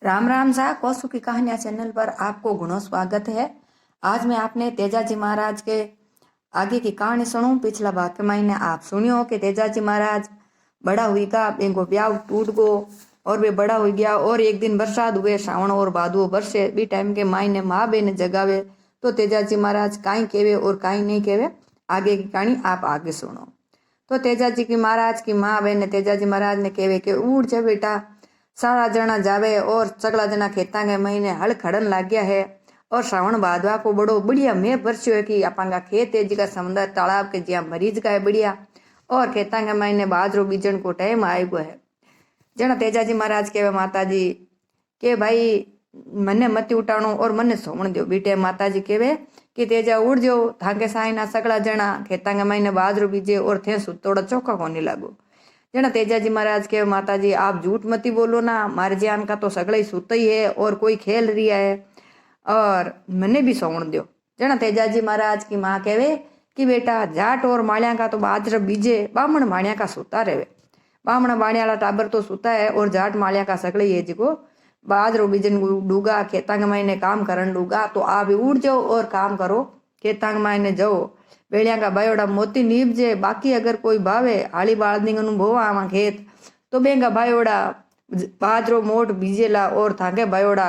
राम राम सा कौसु की कहानियां चैनल पर आपको घणो स्वागत है। आज मैं आपने तेजाजी महाराज के आगे की कहानी सुनूं। पिछला भाग के महीने आप सुनियो कि तेजाजी महाराज बड़ा हुई का बेंगो ब्याह टूट गो और वे बड़ा हो गया। और एक दिन बरसात हुए, सावन और भादो बरसे भी टाइम के मायने माँ बहन जगावे तो तेजाजी महाराज काई केवे और काई नहीं केवे। आगे की कहानी आप आगे सुनो। तो तेजाजी की महाराज की माँ बहन ने तेजाजी महाराज ने केवे कि उठ जा बेटा, सारा जना जावे और सगला जना खेता के महीने हल खड़न लाग गया है। और श्रावण भादवा को बड़ो बढ़िया मेह बरस्यो है कि अपना खेत है जिका समुद्र तालाब के ज्यादा मरीज का है बढ़िया। और खेता के महीने बाजरो बीजन को टाइम आएगो है। जना तेजाजी महाराज कहे माता जी के भाई मने मत उठाणो और मने सोवण दो। बीटे माता जी कहे कि तेजा उड़ जाओ, थाके साइना सगला जना खेता के महीने बाजरो बीजे और थे सुतोड़ा चौका कोनी लागो। जना तेजाजी महाराज के माता जी आप झूठ मती बोलो ना, मारे जान का तो सगड़ा ही सुता ही है और कोई खेल रही है और मने भी सोवण दो। जना तेजाजी महाराज की माँ कहे कि बेटा जाट और माड़िया का तो बाजरा बीजे, बामण माड़िया का सुता रहे। बामण माड़िया वाला टाबर तो सुता है और जाट माड़िया का सगड़ा ही है जिको बाजरो बीजन डूगा खेता के महीने काम करन डूगा। तो आप उड़ जाओ और काम करो, खेता के महीने जाओ। बेड़िया का भाईओड़ा मोती नीपजे, बाकी अगर कोई भावे हाली बाळदिंग अनुभव आवा खेत तो बेंगा भाईओड़ा बाजरो मोट बीजेला और थाके भाईओड़ा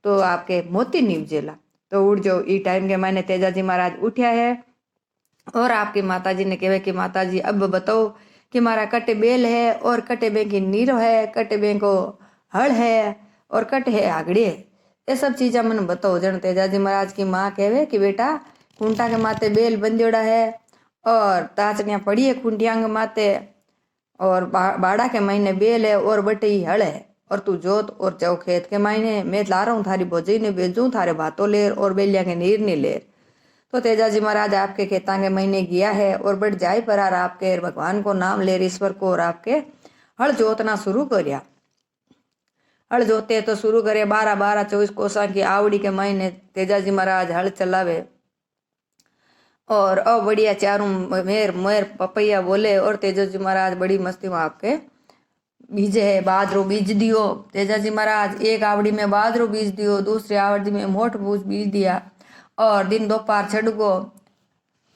तो आपके मोती नीपजेला। तो उड़ जाओ। ई टाइम के मैंने तेजाजी महाराज उठ्या है और आपकी माताजी ने कहे कि माताजी अब बताओ कि मारा कटे बेल है और कटे बें की नीरो है, कटे बें को हल है और कट है आगड़े है। ये सब चीज़ें मैंने बताओ। जन तेजाजी महाराज की माँ कहे कि बेटा खूंटा के माथे बेल बंदोड़ा है और ताचनिया पड़ी है खूंटिया के माथे और बाड़ा के महीने बेल है और बटे ही हल है। और तू जोत और जाओ खेत के महीने मैं ला रहा हूँ थारी भोजई ने भेजूँ, थारे भातों लेर और बेलिया के नीर नहीं लेर। तो तेजाजी महाराज आपके खेता के महीने गया है और बढ़ जाए पर आपके भगवान को नाम लेर ईश्वर को और आपके हल जोतना शुरू करिया। हल जोते तो शुरू करे 12-12-24 कोसा की आवड़ी के महीने तेजाजी महाराज हल चलावे और अब बढ़िया चारों मेर मेर पपैया बोले। और तेजाजी महाराज बड़ी मस्ती में आपके बीजे है बाजरो बीज दियो। तेजाजी महाराज एक आवड़ी में बाजरो बीज दियो, दूसरी आवड़ी में मोट बूझ बीज दिया और दिन दोपहर छड़ गो,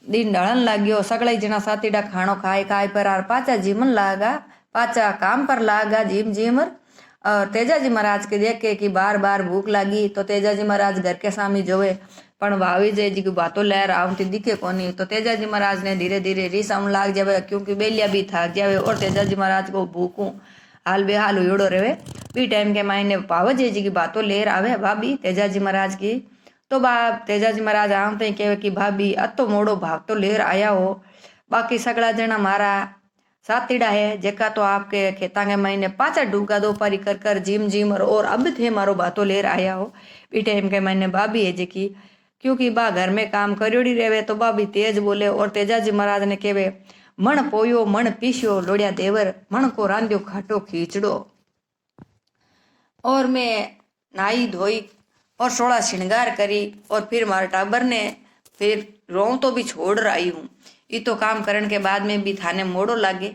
दिन ढलन लग गयो। सगड़ा जना साथीडा खानो खाए खाए पर आर पाचा जीमन लागा, पाचा काम पर लागा जीम जीमर। और तेजाजी महाराज के देखे कि बार बार भूख लगी तो तेजाजी महाराज घर के सामने जोवे पण भावी जे जी की बातों लहर आवती दिखे कोनी। तो तेजाजी महाराज ने धीरे धीरे रीस आवन लाग जावे क्योंकि बेलिया भी थक जावे और तेजाजी महाराज को भूखू हाल बेहाल हुएड़ो रहे। बी टाइम के मायने पाव जे जी की बातों लहर आवे भाभी तेजाजी महाराज की। तो बाप तेजाजी महाराज आवते कहे कि भाभी अत तो मोड़ो भाव तो लेर आया हो, बाकी सगड़ा जना मारा सातीड़ा है जेका तो आपके खेता के महीने पाचा डूगा दोपहरी कर कर जिम जिम और अब थे मारो बातों लेर आया हो। बी टाइम के महीने भाभी है जेकी क्योंकि बा घर में काम करोड़ी रहे तो भाभी तेज बोले। और तेजाजी महाराज ने कहे मण पोयो मण पीस्यो लोड़िया देवर, मण को रांध्यो खाटो खींचड़ो। और मैं नाई धोई और सोड़ा श्रृंगार करी और फिर मारे टाबर ने फिर रों तो भी छोड़ रही हूँ। ये तो काम करने के बाद में भी थाने मोड़ो लागे।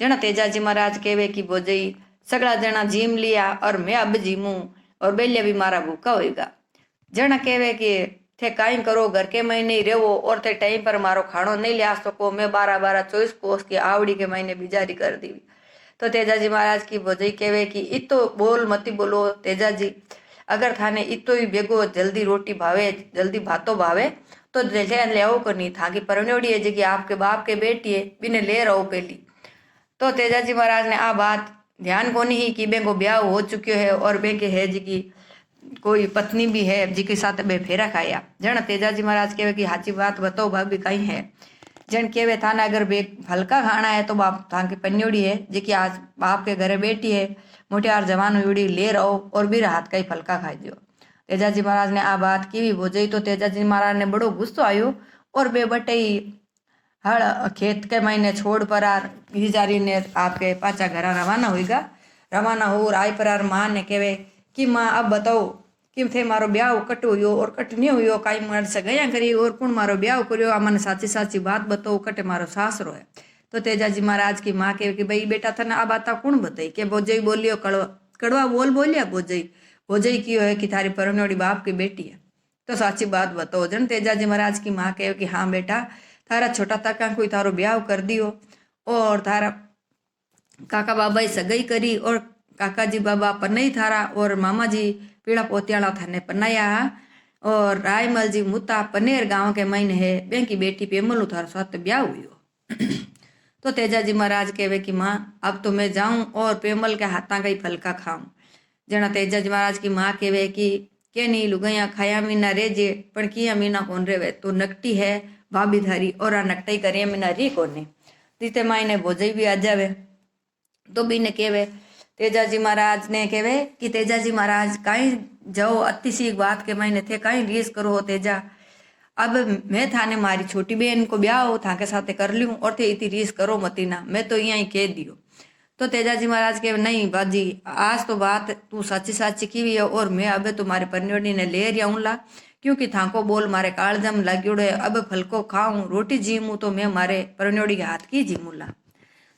जना तेजाजी महाराज कहे कि बोजई सगड़ा जना जीम लिया और मैं अब जीमूँ और बेलिया भी मारा भूखा होएगा। जना कहे कि थे काई करो घर के महीने ही रहो और थे टाइम पर मारो खानो नहीं लिया सको, मैं 12-12-24 कोस की आवड़ी के महीने बिजारी कर दी। तो तेजाजी महाराज की भोजई कहे कि इतो बोल मती बोलो तेजाजी, अगर थाने इतो ही बेगो जल्दी रोटी भावे जल्दी भातो भावे तो ले आओ करनी था कि परण्योड़ी है जी आपके बाप के बेटी है बिने ले रहो पहली। तो तेजाजी महाराज ने आ बात ध्यान को नहीं कि बेंको ब्याह हो चुक्यो है और बेंके है जी की कोई पत्नी भी है जी के साथ बे फेरा खाया। जन तेजाजी महाराज कहे कि हाची बात बताओ भाभी कहीं है। जन कहे थाने अगर बे हल्का खाना है तो बाप था की पन्योड़ी है जी की आज बाप के घरे बेटी है मोटियार जवान उड़ी ले रहो और बीर हाथ का ही फलका खाई दियो। तेजाजी महाराज ने आ बात की बोझई तो तेजाजी महाराज ने बड़ो गुस्सो आयो और बे बटे ही हल खेत के महीने छोड़ पर आर हिजारी ने आपके पाचा घर रवाना होगा। रवाना हो आई पर आर माँ ने कहे कि माँ अब बताओ कि थे मारो ब्याह कट हुयो और कट नहीं हुयो, काई मर से गया करी और कुण मारो ब्याह करियो, आ मैंने साची साची बात बताओ कटे मारो सासरो है। तो तेजाजी महाराज की माँ कहे कि भाई बेटा थने आ बात कुण बताई के बोजई बोलियो कड़वा बोलिया बोजई भोजई कियो है कि थारी परनोड़ी बाप की बेटी है, तो साची बात बताओ। जन तेजाजी महाराज की माँ कहे कि हाँ बेटा, थारा छोटा ताका कोई थारो ब्याह कर दियो और थारा काका बाबा ही सगाई करी और काका जी बाबा पन्नई थारा और मामा जी पीड़ा पोतियाला थाने पन्नाया और रायमल जी मुता पनेर गांव के महीने है बेंकी बेटी पेमलू थारो साथ ब्याह हुई। तो तेजाजी महाराज कहवे कि माँ अब तो मैं जाऊं और पेमल के हाथा का ही फलका खाऊं। जना तेजाजी महाराज की माँ कहवे कि के नहीं लुगाइया खाया मीना रेजे पण किया मीना कौन रेवे, तो नकटी है भाभी धारी और आ नकटाई करे मीना री कोने। तीते माई ने भोजई भी आ जावे तो बीने कहवे तेजाजी महाराज ने कहवे कि तेजाजी महाराज कहीं जाओ अति सी बात के मायने थे कहीं रीस करो हो तेजा, अब मैं थाने मारी छोटी बहन को ब्याह हो था के साथ कर लूँ और थे इतनी रीस करो मती ना, मैं तो यहाँ ही कह दियो। तो तेजाजी महाराज के नहीं बाजी आज तो बात तू सच्ची सच्ची की है और मैं अब तुम्हारे परन्योड़ी ने ले रहा ला, क्योंकि थाको बोल मारे कालजम लाग्योड़ो है, अब फलको खाऊं रोटी जीमू तो मैं मारे परन्योड़ी के हाथ की जीमूला।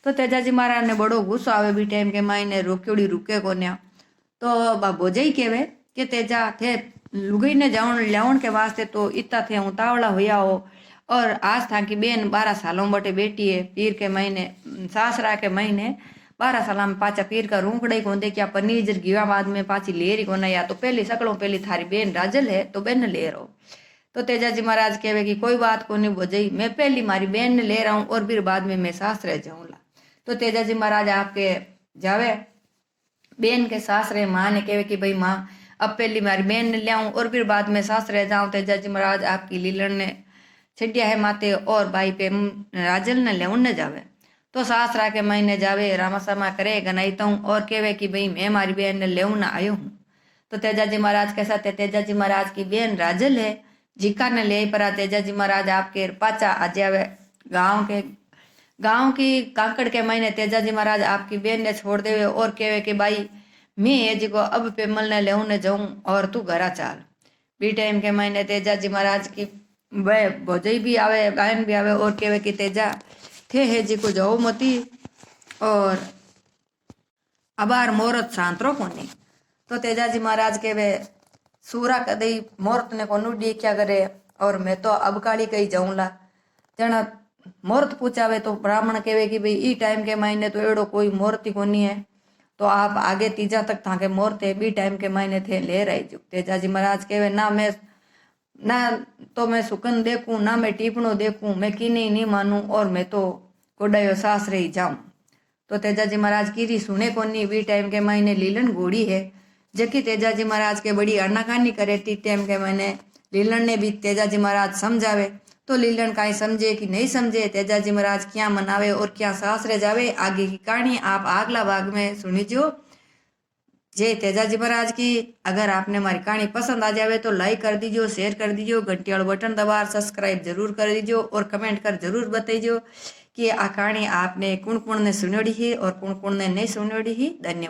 तो तेजाजी महाराज ने बड़ो गुस्सो आवे बी टाइम के मायने रोक्योड़ी रुके कोन्या। तो बा भोजई कहवे कि तेजा थे लुगई ने जाऊन ल्यावण के वास्ते तो इतना थे उतावला होया हो और आज था कि बेन 12 सालों बटे बेटी है पीर के महीने सासरा के महीने 12 साल में पाचा पीर का रूंकड़े को दे क्या पनीर गिवा बाद में पाची लेरी को या तो पहली सकलों पहली थारी बेन राजल है तो बेन ले रहो। तो तेजाजी महाराज कहवे कि कोई बात को नहीं भोजई, मैं पहली मारी बेन ने ले रहा हूँ और फिर बाद में मैं सासरे जाऊँगा। तो तेजाजी महाराज आपके जावे बेन के सासरे माँ ने कहवे कि भाई माँ अब पहली मारी बेन ने लियाऊं और फिर बाद में सासरे जाऊं। तेजाजी महाराज आपकी लीलन ने छिटिया है माते और भाई पे राजल ने लेउन ने जावे। तो सासरा के महीने जावे रामा सामा करे गनाईता हूँ और कहवे कि भाई मैं मारी बहन ने लेउन आयो हूँ। तो तेजाजी महाराज के साथ तेजाजी महाराज की बहन राजल है जीका ने ले पर तेजाजी महाराज आपके पाचा आ जावे गांव की कांकड़ के महीने तेजाजी महाराज आपकी बहन ने छोड़ देवे और कहवे कि भाई मैं ये जगह अब पेमल ने लेने जाऊं और तू घरा चाल। बी टाइम के महीने तेजाजी महाराज की वह भोजई भी आवे गायन भी आवे और कहवे कि तेजा थे है जी को जाओ मती और अबार मोहरत सांतरो कोनी। तो तेजाजी महाराज कहवे सूरा कदई मोहरत ने कोनू डी क्या करे और मैं तो अब काली कही जाऊंला। जना मुहूर्त पूछावे तो ब्राह्मण कहवे कि भाई ई टाइम के महीने तो एड़ो कोई मुहूर्त ही कोनी है, तो आप आगे तीजा तक था के मुहूर्त है बी टाइम के महीने थे ले रही जो। तेजाजी महाराज कहवे ना तो मैं सुकन देखूं ना मैं टीपणो देखूं, मैं की नहीं मानूं और मैं तो कोडायो सास रही जाऊं। तो तेजाजी महाराज की री सुने कोनी बी टाइम के महीने लीलन घोड़ी है जबकि तेजाजी महाराज के बड़ी आनाकानी करे ती टाइम के महीने लीलन ने भी तेजाजी महाराज समझावे तो लीलन काई समझे कि नहीं समझे, तेजाजी महाराज क्या मनावे और क्या सासरे जावे, आगे की कहानी आप अगला भाग में सुनीजो। जय तेजाजी महाराज की। अगर आपने हमारी कहानी पसंद आ जावे तो लाइक कर दीजिए, शेयर कर दीजिए, घंटी वाला बटन दबा सब्सक्राइब जरूर कर दीजिए और कमेंट कर जरूर बताइए कि आ कहानी आपने कौन कौन ने सुनोड़ी ही और कौन कौन ने नहीं सुनोड़ी ही। धन्यवाद।